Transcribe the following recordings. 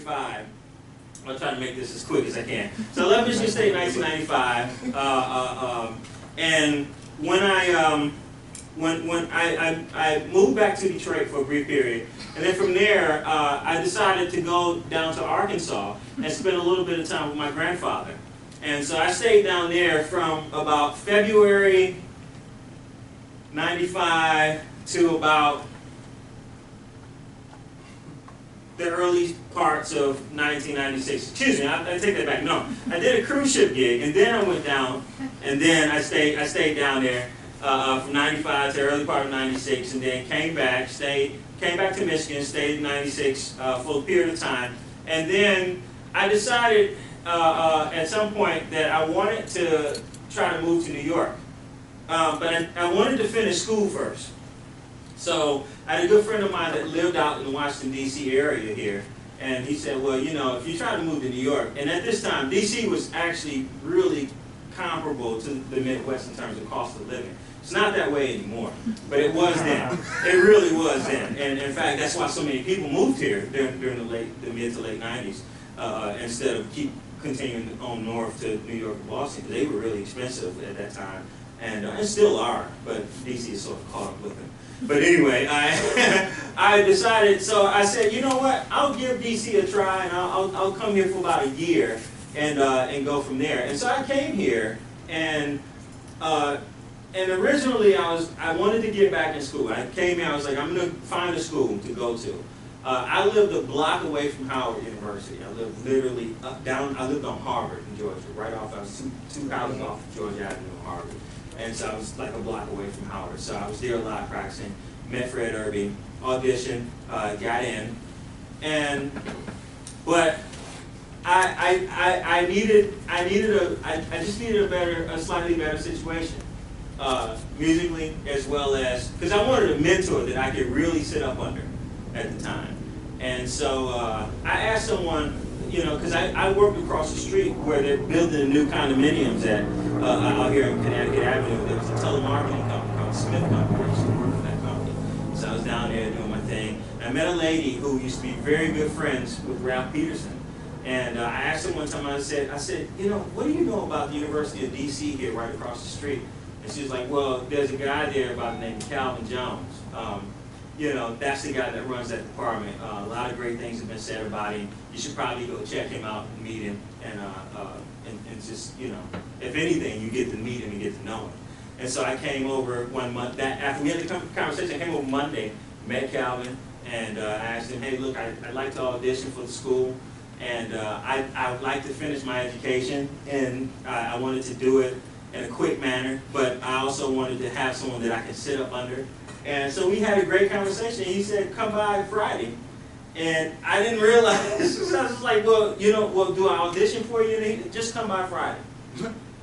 1995. I'll try to make this as quick as I can. So I left Michigan State in 1995, and when I moved back to Detroit for a brief period, and then from there I decided to go down to Arkansas and spend a little bit of time with my grandfather. And so I stayed down there from about February 95 to about the early parts of 1996. Excuse me, I take that back. No, I did a cruise ship gig, and then I went down, and then I stayed down there from 95 to early part of 96, and then came back to Michigan, stayed in 96 for a period of time, and then I decided at some point that I wanted to try to move to New York, but I wanted to finish school first. So I had a good friend of mine that lived out in the Washington, D.C. area here, and he said, well, you know, if you try to move to New York, and at this time, D.C. was actually really comparable to the Midwest in terms of cost of living. It's not that way anymore, but it was then. It really was then. And in fact, that's why so many people moved here during the mid to late 90s, instead of continuing on north to New York and Boston, because they were really expensive at that time, and still are, but D.C. is sort of caught up with them. But anyway, I decided, so I said, you know what, I'll give D.C. a try, and I'll come here for about a year and go from there. And so I came here, and originally I wanted to get back in school. I came here, I was like, I'm going to find a school to go to. I lived a block away from Howard University. I lived literally I lived on Harvard in Georgia, right off, I was two houses off of Georgia Avenue in Harvard. And so I was like a block away from Howard. So I was there a lot practicing, met Fred Irby, auditioned, got in, but I just needed a slightly better situation, musically, as well as, because I wanted a mentor that I could really sit up under at the time. And so I asked someone, you know, because I worked across the street where they're building new condominiums out here in Connecticut Avenue. There was a telemarketing company called Smith Company. I used to work for that company. So I was down there doing my thing. And I met a lady who used to be very good friends with Ralph Peterson. And I asked her one time, I said, you know, what do you know about the University of D.C. here right across the street? And she was like, well, there's a guy there by the name of Calvin Jones. You know, that's the guy that runs that department. A lot of great things have been said about him. You should probably go check him out and meet him, and just, you know, if anything, you get to meet him and get to know him. And so I came over one month, after we had the conversation, I came over Monday, met Calvin, and I asked him, hey, look, I'd like to audition for the school, and I would like to finish my education, and I wanted to do it in a quick manner, but I also wanted to have someone that I could sit up under. And so we had a great conversation. He said, come by Friday. And I didn't realize, so I was like, well, you know, well, do I audition for you? And he, just come by Friday.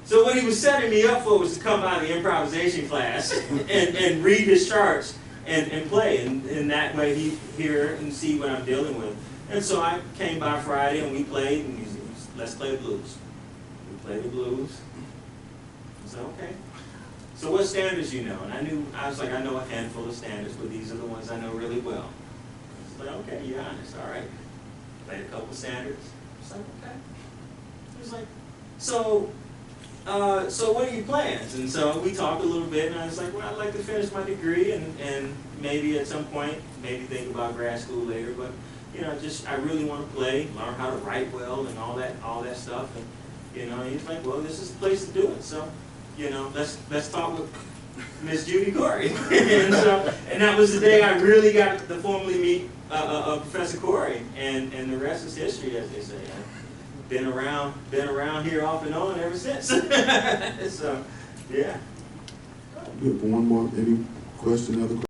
So what he was setting me up for was to come by the improvisation class and read his charts and play. And that way he'd hear and see what I'm dealing with. And so I came by Friday and we played, and he said, let's play the blues. We played the blues. I said, okay. So what standards you know? And I was like, I know a handful of standards, but these are the ones I know really well. I was like, okay, you're honest, all right. Played a couple standards. I was like, okay. He was like, so what are your plans? And so we talked a little bit, and I was like, well, I'd like to finish my degree and maybe at some point, maybe think about grad school later, but you know, just I really want to play, learn how to write well and all that stuff. And you know, he's like, well, this is the place to do it. So, you know, let's talk with Miss Judy Corey. and that was the day I really got to formally meet Professor Corey, and the rest is history, as they say. I've been around here off and on ever since. So, yeah. We have one more. Any question? Other question?